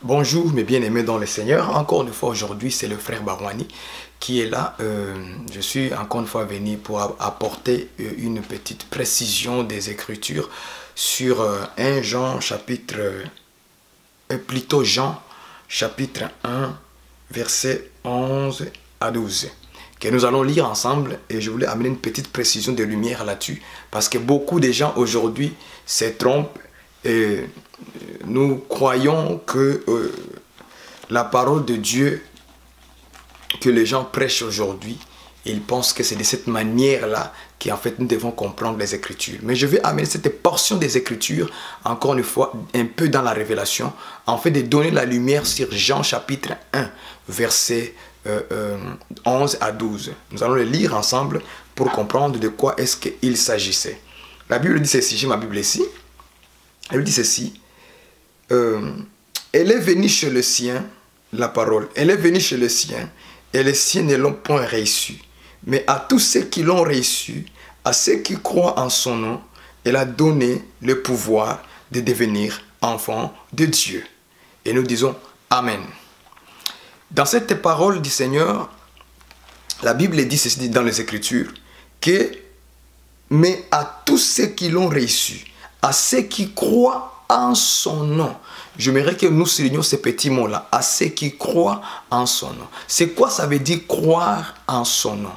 Bonjour mes bien-aimés dans le Seigneur. Encore une fois aujourd'hui c'est le frère Barwani qui est là. Je suis encore une fois venu pour apporter une petite précision des Écritures sur 1 Jean chapitre, plutôt Jean chapitre 1 verset 11 à 12 que nous allons lire ensemble, et je voulais amener une petite précision de lumière là-dessus parce que beaucoup de gens aujourd'hui se trompent et nous croyons que la parole de Dieu que les gens prêchent aujourd'hui, ils pensent que c'est de cette manière-là qu'en fait nous devons comprendre les Écritures. Mais je vais amener cette portion des Écritures, encore une fois, un peu dans la révélation, en fait de donner la lumière sur Jean chapitre 1, verset 11 à 12. Nous allons le lire ensemble pour comprendre de quoi est-ce qu'il s'agissait. La Bible dit ceci, j'ai ma Bible ici. Elle dit ceci. Elle est venue chez le sien, la parole, elle est venue chez le sien, et les siens ne l'ont point reçu. Mais à tous ceux qui l'ont reçu, à ceux qui croient en son nom, elle a donné le pouvoir de devenir enfants de Dieu. Et nous disons Amen. Dans cette parole du Seigneur, la Bible dit ceci dans les Écritures, que mais à tous ceux qui l'ont reçu, à ceux qui croient en son nom. J'aimerais que nous soulignions ces petits mots-là, à ceux qui croient en son nom. C'est quoi ça veut dire croire en son nom?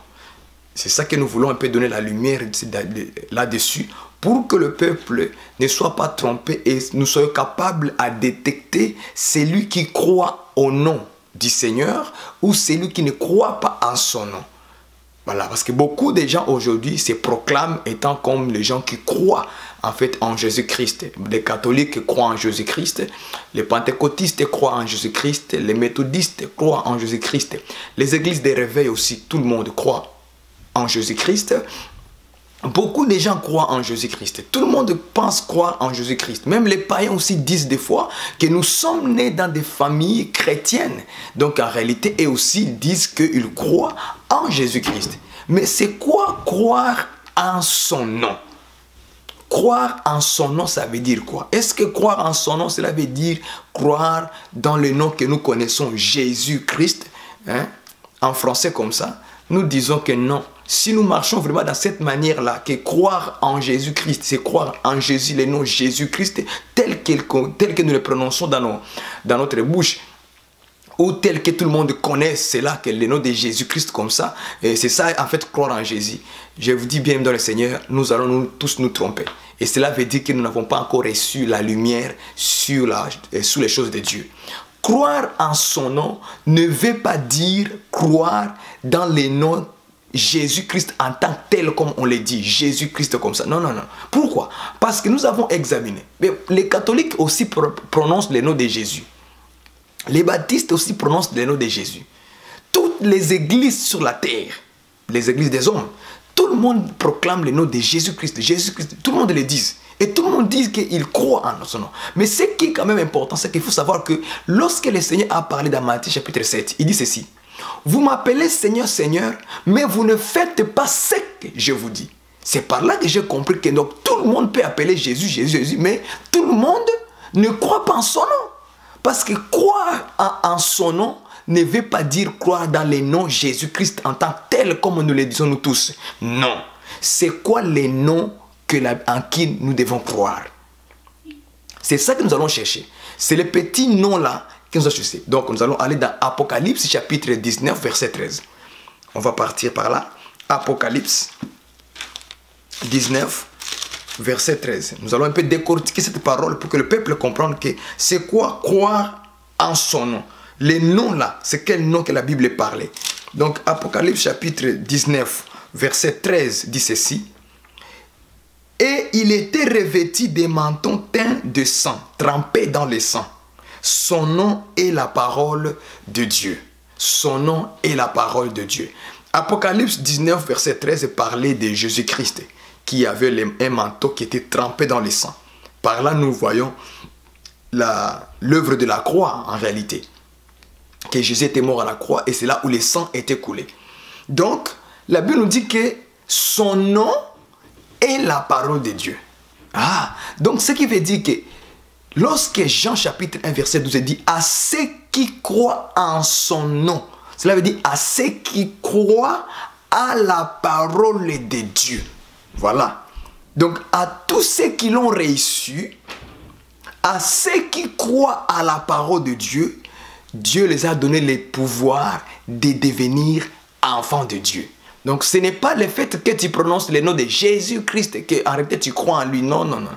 C'est ça que nous voulons un peu donner la lumière là-dessus pour que le peuple ne soit pas trompé et nous soyons capables à détecter celui qui croit au nom du Seigneur ou celui qui ne croit pas en son nom. Voilà, parce que beaucoup de gens aujourd'hui se proclament étant comme les gens qui croient en fait en Jésus-Christ. Les catholiques croient en Jésus-Christ, les pentecôtistes croient en Jésus-Christ, les méthodistes croient en Jésus-Christ. Les églises de réveil aussi, tout le monde croit en Jésus-Christ. Beaucoup de gens croient en Jésus-Christ. Tout le monde pense croire en Jésus-Christ. Même les païens aussi disent des fois que nous sommes nés dans des familles chrétiennes. Donc en réalité, eux aussi disent qu'ils croient en Jésus-Christ. Mais c'est quoi croire en son nom? Croire en son nom, ça veut dire quoi? Est-ce que croire en son nom, cela veut dire croire dans le nom que nous connaissons, Jésus-Christ, hein? En français comme ça? Nous disons que non. Si nous marchons vraiment dans cette manière-là, que croire en Jésus-Christ, c'est croire en Jésus, le nom Jésus-Christ, tel que nous le prononçons dans notre bouche, ou tel que tout le monde connaît, c'est là que le nom de Jésus-Christ comme ça, et c'est ça en fait croire en Jésus. Je vous dis bien dans le Seigneur, nous allons tous nous tromper. Et cela veut dire que nous n'avons pas encore reçu la lumière sur les choses de Dieu. Croire en son nom ne veut pas dire croire dans les noms Jésus-Christ en tant que tel comme on le dit, Jésus-Christ comme ça. Non, non, non. Pourquoi? Parce que nous avons examiné. Mais les catholiques aussi prononcent le nom de Jésus. Les baptistes aussi prononcent le nom de Jésus. Toutes les églises sur la terre, les églises des hommes, tout le monde proclame le nom de Jésus-Christ. Jésus-Christ, tout le monde le dit. Et tout le monde dit qu'il croit en son nom. Mais ce qui est quand même important, c'est qu'il faut savoir que lorsque le Seigneur a parlé dans Matthieu chapitre 7, il dit ceci. Vous m'appelez Seigneur, Seigneur, mais vous ne faites pas ce que je vous dis. C'est par là que j'ai compris que donc, tout le monde peut appeler Jésus, Jésus, Jésus, mais tout le monde ne croit pas en son nom. Parce que croire en son nom ne veut pas dire croire dans le nom Jésus-Christ en tant que tel comme nous le disons nous tous. Non. C'est quoi les noms en qui nous devons croire? C'est ça que nous allons chercher. C'est les petits noms-là que nous allons chercher. Donc nous allons aller dans Apocalypse chapitre 19 verset 13. On va partir par là. Apocalypse 19 verset 13. Nous allons un peu décortiquer cette parole pour que le peuple comprenne que c'est quoi croire en son nom. Les noms là, c'est quel nom que la Bible parlait. Donc Apocalypse chapitre 19 verset 13 dit ceci. Et il était revêtu des manteaux teints de sang, trempés dans le sang. Son nom est la parole de Dieu. Son nom est la parole de Dieu. Apocalypse 19 verset 13 parlait de Jésus-Christ qui avait un manteau qui était trempé dans le sang. Par là, nous voyons l'œuvre de la croix en réalité. Que Jésus était mort à la croix et c'est là où le sang était coulé. Donc, la Bible nous dit que son nom est la parole de Dieu. Ah, donc ce qui veut dire que lorsque Jean chapitre 1 verset 12 dit « À ceux qui croient en son nom », cela veut dire « à ceux qui croient à la parole de Dieu ». Voilà. Donc, à tous ceux qui l'ont reçu, à ceux qui croient à la parole de Dieu, Dieu les a donné le pouvoir de devenir enfants de Dieu. Donc, ce n'est pas le fait que tu prononces le nom de Jésus-Christ, que en réalité tu crois en lui. Non, non, non.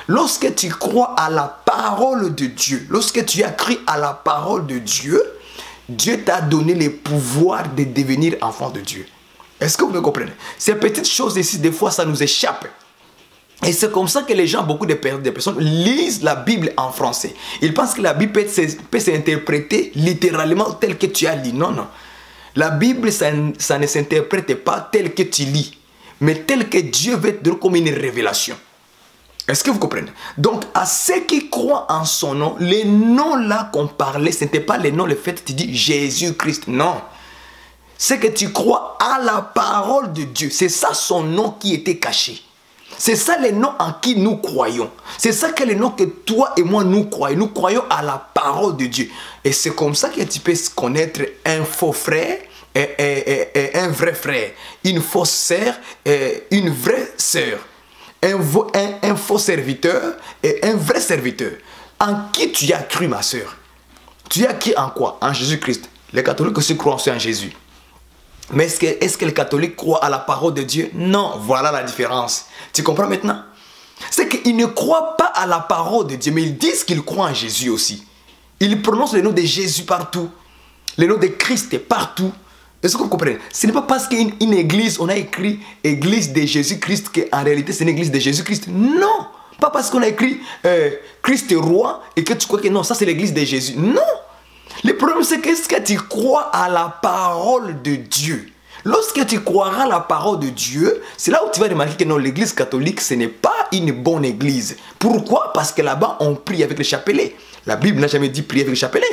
Lorsque tu crois à la parole de Dieu, lorsque tu as cru à la parole de Dieu, Dieu t'a donné le pouvoir de devenir enfant de Dieu. Est-ce que vous me comprenez? Ces petites choses ici, des fois, ça nous échappe. Et c'est comme ça que les gens, beaucoup de personnes lisent la Bible en français. Ils pensent que la Bible peut s'interpréter littéralement tel que tu as lu. Non, non. La Bible, ça ne s'interprète pas tel que tu lis, mais tel que Dieu veut te donner comme une révélation. Est-ce que vous comprenez? Donc, à ceux qui croient en son nom, les noms là qu'on parlait, ce n'était pas les noms, le fait que tu dis Jésus-Christ. Non. C'est que tu crois à la parole de Dieu. C'est ça son nom qui était caché. C'est ça les noms en qui nous croyons. C'est ça que les noms que toi et moi nous croyons. Nous croyons à la parole de Dieu. Et c'est comme ça que tu peux connaître un faux frère et un vrai frère. Une fausse sœur et une vraie sœur. Un faux serviteur et un vrai serviteur. En qui tu as cru, ma sœur? Tu as cru en quoi? En Jésus-Christ. Les catholiques aussi croient en Jésus. Mais est-ce que les catholiques croient à la parole de Dieu? Non, voilà la différence. Tu comprends maintenant? C'est qu'ils ne croient pas à la parole de Dieu, mais ils disent qu'ils croient en Jésus aussi. Ils prononcent le nom de Jésus partout, le nom de Christ partout. Est-ce que vous comprenez? Ce n'est pas parce qu'une église, on a écrit église de Jésus-Christ qu'en réalité c'est une église de Jésus-Christ. Non! Pas parce qu'on a écrit Christ est roi et que tu crois que non, ça c'est l'église de Jésus. Non! Le problème, c'est qu'est-ce que tu crois à la parole de Dieu. Lorsque tu croiras à la parole de Dieu, c'est là où tu vas remarquer que non, l'église catholique, ce n'est pas une bonne église. Pourquoi? Parce que là-bas, on prie avec le chapelet. La Bible n'a jamais dit prier avec le chapelet.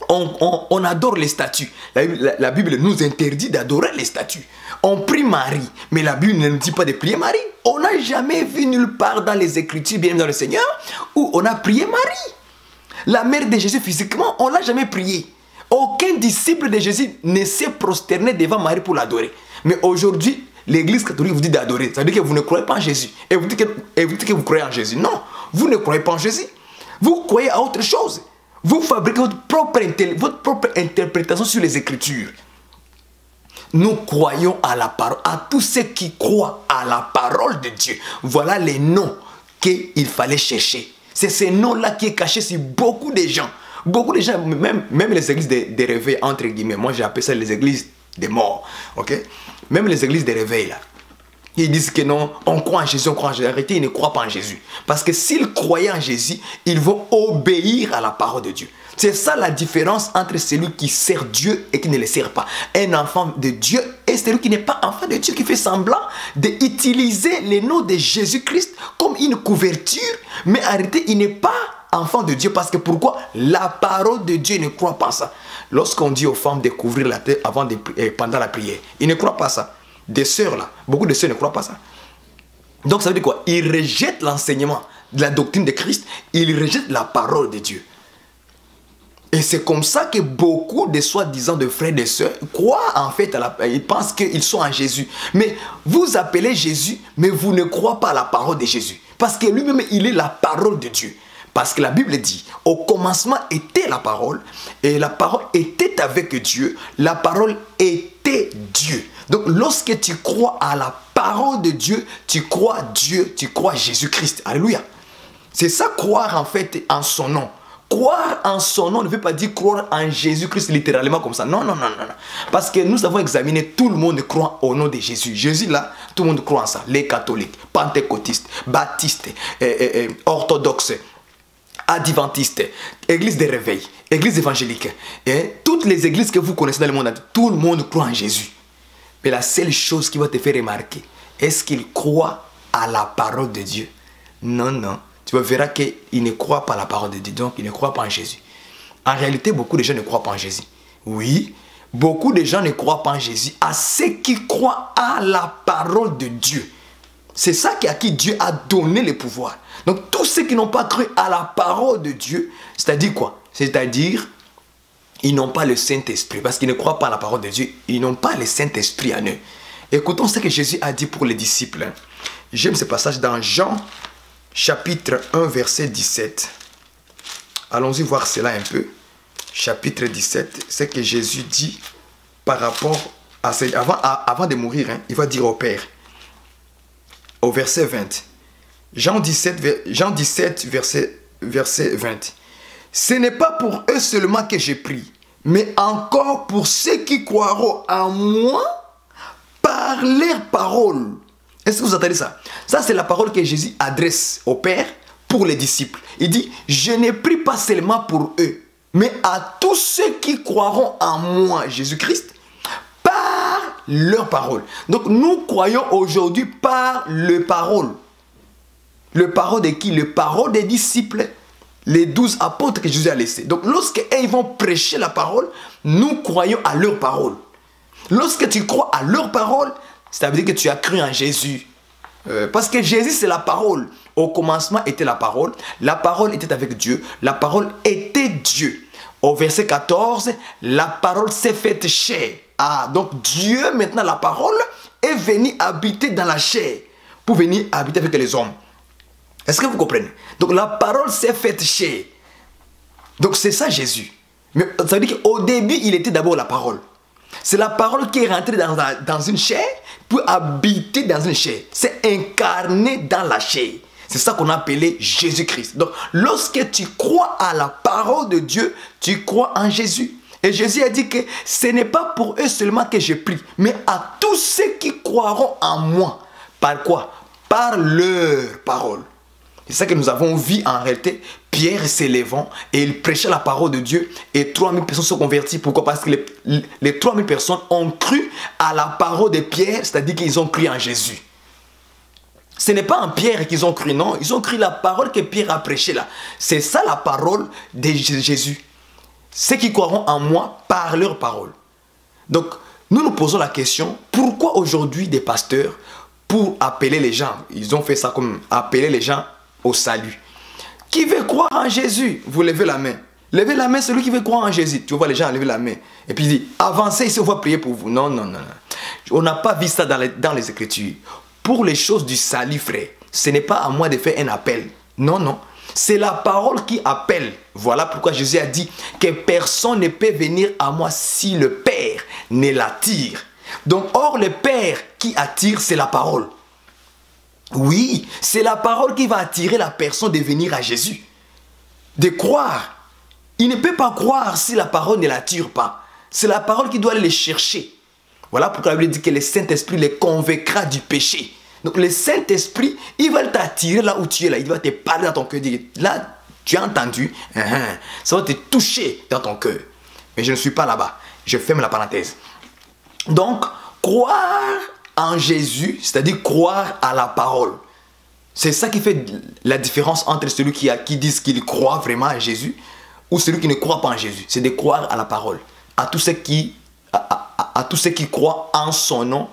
On adore les statues. La Bible nous interdit d'adorer les statues. On prie Marie, mais la Bible ne nous dit pas de prier Marie. On n'a jamais vu nulle part dans les Écritures, bien dans le Seigneur, où on a prié Marie. La mère de Jésus physiquement, on ne l'a jamais prié. Aucun disciple de Jésus ne s'est prosterné devant Marie pour l'adorer. Mais aujourd'hui, l'église catholique vous dit d'adorer. Ça veut dire que vous ne croyez pas en Jésus. Et vous dites que vous croyez en Jésus. Non, vous ne croyez pas en Jésus. Vous croyez à autre chose. Vous fabriquez votre propre interprétation sur les Écritures. Nous croyons à la parole, à tous ceux qui croient à la parole de Dieu. Voilà les noms qu'il fallait chercher. C'est ce nom-là qui est caché sur beaucoup de gens. Beaucoup de gens, même les églises de réveil, entre guillemets, moi j'ai appelé ça les églises des morts. Ok? Même les églises de réveil, là. Ils disent que non, on croit en Jésus, on croit en Jésus. En réalité, ils ne croient pas en Jésus. Parce que s'ils croyaient en Jésus, ils vont obéir à la parole de Dieu. C'est ça la différence entre celui qui sert Dieu et qui ne le sert pas. Un enfant de Dieu et celui qui n'est pas enfant de Dieu, qui fait semblant d'utiliser le nom de Jésus-Christ comme une couverture, mais en réalité, il n'est pas enfant de Dieu. Parce que pourquoi? La parole de Dieu ne croit pas ça. Lorsqu'on dit aux femmes de couvrir la tête pendant la prière, ils ne croient pas ça. Des sœurs là, beaucoup de sœurs ne croient pas ça. Donc ça veut dire quoi? Ils rejettent l'enseignement de la doctrine de Christ, ils rejettent la parole de Dieu. Et c'est comme ça que beaucoup de soi-disant de frères et de sœurs croient en fait, ils pensent qu'ils sont en Jésus. Mais vous appelez Jésus, mais vous ne croyez pas à la parole de Jésus. Parce que lui-même, il est la parole de Dieu. Parce que la Bible dit, au commencement était la parole, et la parole était avec Dieu, la parole était Dieu. Donc lorsque tu crois à la parole de Dieu, tu crois Dieu, tu crois Jésus-Christ. Alléluia. C'est ça croire en fait en son nom. Croire en son nom ne veut pas dire croire en Jésus-Christ littéralement comme ça. Non, non, non, non. Parce que nous avons examiné, tout le monde croit au nom de Jésus. Jésus là, tout le monde croit en ça. Les catholiques, pentecôtistes, baptistes, orthodoxes, adventistes, église de réveil, église évangélique. Et toutes les églises que vous connaissez dans le monde, tout le monde croit en Jésus. Mais la seule chose qui va te faire remarquer, est-ce qu'il croit à la parole de Dieu? Non, non. Tu verras qu'il ne croit pas à la parole de Dieu, donc il ne croit pas en Jésus. En réalité, beaucoup de gens ne croient pas en Jésus. Oui, beaucoup de gens ne croient pas en Jésus. À ceux qui croient à la parole de Dieu. C'est ça à qui Dieu a donné le pouvoir. Donc tous ceux qui n'ont pas cru à la parole de Dieu, c'est-à-dire quoi? C'est-à-dire, ils n'ont pas le Saint-Esprit. Parce qu'ils ne croient pas à la parole de Dieu, ils n'ont pas le Saint-Esprit en eux. Écoutons ce que Jésus a dit pour les disciples. J'aime ce passage dans Jean, chapitre 1, verset 17. Allons-y voir cela un peu. Chapitre 17, c'est que Jésus dit par rapport à... Avant de mourir, il va dire au Père. Au verset 20. Jean 17 verset 20. Ce n'est pas pour eux seulement que j'ai prie, mais encore pour ceux qui croiront en moi par leurs paroles. Est-ce que vous entendez ça? Ça, c'est la parole que Jésus adresse au Père pour les disciples. Il dit, je ne prie pas seulement pour eux, mais à tous ceux qui croiront en moi, Jésus-Christ, par leurs paroles. Donc, nous croyons aujourd'hui par les paroles. Le parole de qui? Le parole des disciples, les 12 apôtres que Jésus a laissés. Donc, lorsqu'ils vont prêcher la parole, nous croyons à leur parole. Lorsque tu crois à leur parole, ça veut dire que tu as cru en Jésus. Parce que Jésus, c'est la parole. Au commencement était la parole était avec Dieu, la parole était Dieu. Au verset 14, la parole s'est faite chair. Ah, donc Dieu, maintenant la parole, est venu habiter dans la chair, pour venir habiter avec les hommes. Est-ce que vous comprenez? Donc la parole s'est faite chair. Donc c'est ça Jésus. Mais ça veut dire qu'au début, il était d'abord la parole. C'est la parole qui est rentrée dans une chair pour habiter dans une chair. C'est incarné dans la chair. C'est ça qu'on a appelé Jésus-Christ. Donc, lorsque tu crois à la parole de Dieu, tu crois en Jésus. Et Jésus a dit que ce n'est pas pour eux seulement que je prie, mais à tous ceux qui croiront en moi. Par quoi? Par leur parole. C'est ça que nous avons vu en réalité. Pierre s'élevant et il prêchait la parole de Dieu et 3000 personnes se converties. Pourquoi? Parce que les 3000 personnes ont cru à la parole de Pierre, c'est-à-dire qu'ils ont cru en Jésus. Ce n'est pas en Pierre qu'ils ont cru, non. Ils ont cru la parole que Pierre a prêchée là. C'est ça la parole de Jésus. Ceux qui croiront en moi par leur parole. Donc, nous nous posons la question, pourquoi aujourd'hui des pasteurs, pour appeler les gens, ils ont fait ça comme appeler les gens au salut. Qui veut croire en Jésus? Vous levez la main. Levez la main, celui qui veut croire en Jésus. Tu vois les gens lever la main. Et puis il dit, avancez ici, on va prier pour vous. Non, non, non. On n'a pas vu ça dans les Écritures. Pour les choses du salut, frère, ce n'est pas à moi de faire un appel. Non, non. C'est la parole qui appelle. Voilà pourquoi Jésus a dit que personne ne peut venir à moi si le Père ne l'attire. Donc, or, le Père qui attire, c'est la parole. Oui, c'est la parole qui va attirer la personne de venir à Jésus. De croire. Il ne peut pas croire si la parole ne l'attire pas. C'est la parole qui doit aller les chercher. Voilà pourquoi la Bible dit que le Saint-Esprit les convaincra du péché. Donc le Saint-Esprit, il va t'attirer là où tu es là. Il va te parler dans ton cœur. Là, tu as entendu. Ça va te toucher dans ton cœur. Mais je ne suis pas là-bas. Je ferme la parenthèse. Donc, croire en Jésus, c'est-à-dire croire à la parole. C'est ça qui fait la différence entre celui qui dit qu'il croit vraiment à Jésus ou celui qui ne croit pas en Jésus. C'est de croire à la parole. À tous ceux qui croient en son nom,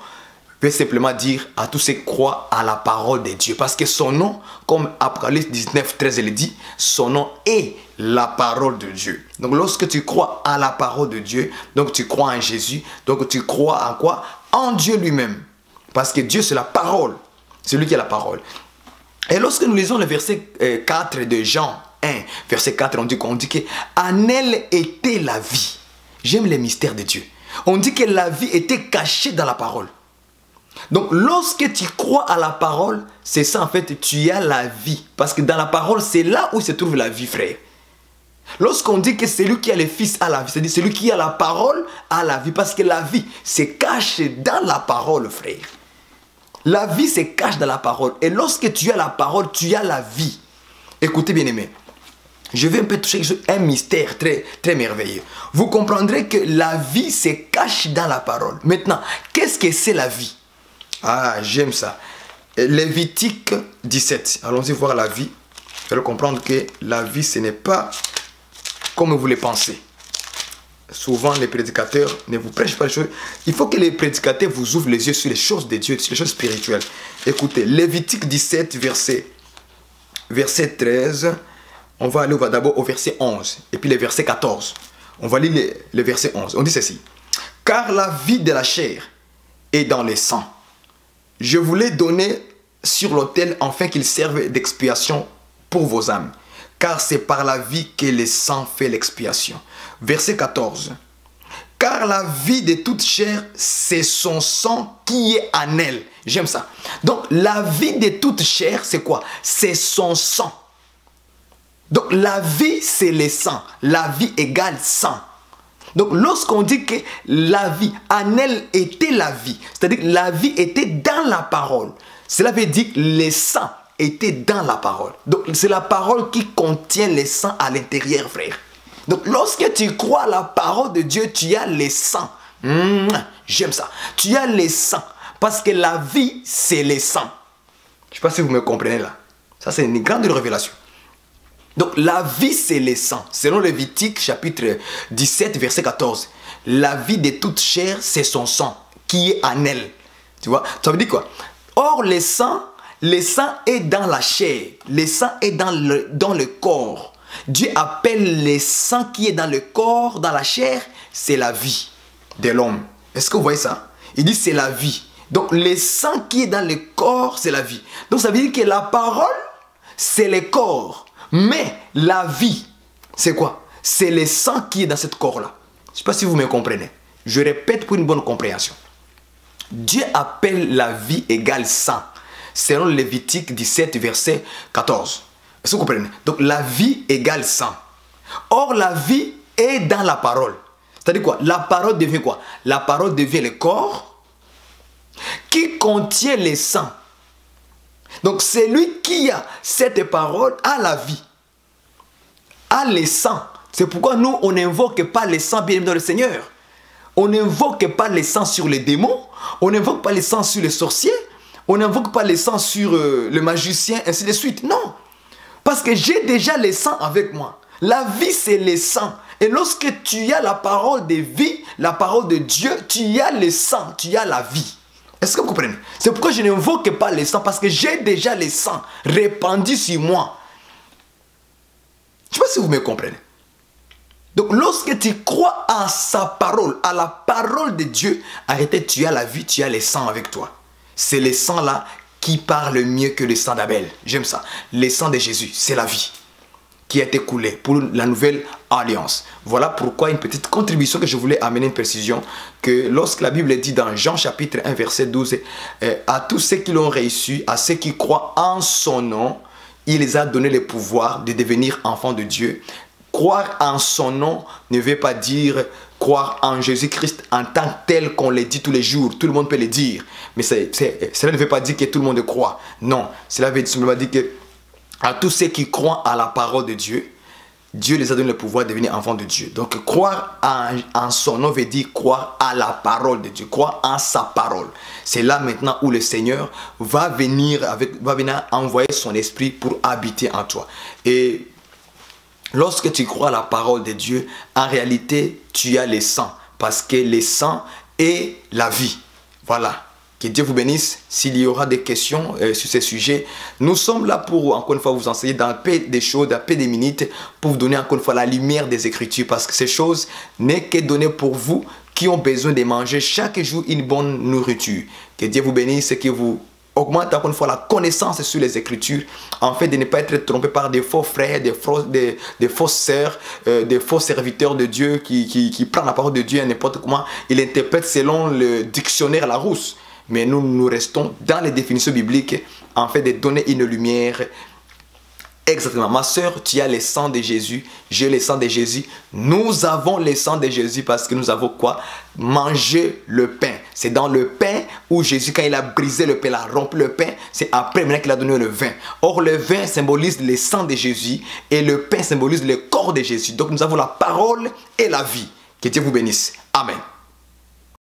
peut simplement dire à tous ceux qui croient à la parole de Dieu. Parce que son nom, comme Apocalypse 19, 13 le dit, son nom est la parole de Dieu. Donc lorsque tu crois à la parole de Dieu, donc tu crois en Jésus, donc tu crois en quoi? En Dieu lui-même. Parce que Dieu c'est la parole. C'est lui qui est la parole. Et lorsque nous lisons le verset 4 de Jean 1, verset 4, on dit que en elle était la vie. J'aime les mystères de Dieu. On dit que la vie était cachée dans la parole. Donc lorsque tu crois à la parole, c'est ça en fait, tu as la vie. Parce que dans la parole, c'est là où se trouve la vie, frère. Lorsqu'on dit que celui qui a le Fils a la vie, c'est-à-dire celui qui a la parole a la vie. Parce que la vie se cache dans la parole, frère. La vie se cache dans la parole. Et lorsque tu as la parole, tu as la vie. Écoutez bien aimé. Je vais un peu toucher un mystère très, très merveilleux. Vous comprendrez que la vie se cache dans la parole. Maintenant, qu'est-ce que c'est la vie? Ah, j'aime ça. Lévitique 17. Allons-y voir la vie. Vous allez comprendre que la vie, ce n'est pas comme vous le pensez. souvent les prédicateurs ne vous prêchent pas les choses. Il faut que les prédicateurs vous ouvrent les yeux sur les choses de Dieu, sur les choses spirituelles. Écoutez, Lévitique 17, verset 13. On va aller d'abord au verset 11 et puis le verset 14. On va lire le verset 11. On dit ceci. Car la vie de la chair est dans les sangs. Je vous l'ai donné sur l'autel afin qu'il serve d'expiation pour vos âmes. Car c'est par la vie que le sang fait l'expiation. Verset 14. Car la vie de toute chair, c'est son sang qui est en elle. J'aime ça. Donc, la vie de toute chair, c'est quoi? C'est son sang. Donc, la vie, c'est le sang. La vie égale sang. Donc, lorsqu'on dit que la vie, en elle était la vie, c'est-à-dire que la vie était dans la parole, cela veut dire que le sang était dans la parole. Donc, c'est la parole qui contient le sang à l'intérieur, frère. Donc, lorsque tu crois à la parole de Dieu, tu as le sang. J'aime ça. Tu as le sang. Parce que la vie, c'est le sang. Je ne sais pas si vous me comprenez là. Ça, c'est une grande révélation. Donc, la vie, c'est le sang. Selon Lévitique, chapitre 17, verset 14. La vie de toute chair, c'est son sang qui est en elle. Tu vois? Ça veut dire quoi? Or, le sang est dans la chair. Le sang est dans le corps. Dieu appelle le sang qui est dans le corps, dans la chair, c'est la vie de l'homme. Est-ce que vous voyez ça? Il dit c'est la vie. Donc, le sang qui est dans le corps, c'est la vie. Donc, ça veut dire que la parole, c'est le corps. Mais la vie, c'est quoi? C'est le sang qui est dans ce corps-là. Je ne sais pas si vous me comprenez. Je répète pour une bonne compréhension. Dieu appelle la vie égale sang. Selon Lévitique 17, verset 14. Est-ce que vous comprenez? Donc la vie égale sang. Or la vie est dans la parole. C'est-à-dire quoi? La parole devient quoi? La parole devient le corps qui contient le sang. Donc celui qui a cette parole a la vie, a le sang. C'est pourquoi nous, on n'invoque pas le sang bien dans le Seigneur. On n'invoque pas le sang sur les démons. On n'invoque pas le sang sur les sorciers. On n'invoque pas le sang sur le magicien, ainsi de suite. Non. Parce que j'ai déjà le sang avec moi. La vie, c'est le sang. Et lorsque tu as la parole de vie, la parole de Dieu, tu as le sang, tu as la vie. Est-ce que vous comprenez? C'est pourquoi je n'invoque pas le sang, parce que j'ai déjà le sang répandu sur moi. Je ne sais pas si vous me comprenez. Donc, lorsque tu crois en sa parole, à la parole de Dieu, arrêtez, tu as la vie, tu as le sang avec toi. C'est le sang là qui parle mieux que le sang d'Abel. J'aime ça. Le sang de Jésus, c'est la vie qui a été coulée pour la nouvelle alliance. Voilà pourquoi une petite contribution que je voulais amener une précision, que lorsque la Bible dit dans Jean chapitre 1 verset 12, à tous ceux qui l'ont reçu, à ceux qui croient en son nom, il les a donné le pouvoir de devenir enfants de Dieu. Croire en son nom ne veut pas dire croire en Jésus-Christ en tant que tel qu'on le dit tous les jours. Tout le monde peut le dire. Mais cela ne veut pas dire que tout le monde croit. Non, cela veut simplement dire que à tous ceux qui croient à la parole de Dieu, Dieu les a donné le pouvoir de devenir enfants de Dieu. Donc croire en son nom veut dire croire à la parole de Dieu, croire en sa parole. C'est là maintenant où le Seigneur va venir envoyer son esprit pour habiter en toi. Et lorsque tu crois à la parole de Dieu, en réalité, tu as le sang. Parce que le sang est la vie. Voilà. Que Dieu vous bénisse. S'il y aura des questions sur ces sujets, nous sommes là pour, encore une fois, vous enseigner dans peu des choses, dans peu des minutes, pour vous donner encore une fois la lumière des Écritures. Parce que ces choses n'est que données pour vous qui ont besoin de manger chaque jour une bonne nourriture. Que Dieu vous bénisse et que vous augmente encore une fois la connaissance sur les Écritures, en fait de ne pas être trompé par des faux frères, des fausses sœurs, des faux serviteurs de Dieu qui prennent la parole de Dieu n'importe comment. Ils interprètent selon le dictionnaire Larousse. Mais nous restons dans les définitions bibliques, en fait de donner une lumière. Exactement. Ma soeur, tu as le sang de Jésus, j'ai le sang de Jésus. Nous avons le sang de Jésus parce que nous avons quoi? Manger le pain. C'est dans le pain où Jésus, quand il a brisé le pain, il a rompu le pain, c'est après maintenant qu'il a donné le vin. Or, le vin symbolise le sang de Jésus et le pain symbolise le corps de Jésus. Donc, nous avons la parole et la vie. Que Dieu vous bénisse. Amen.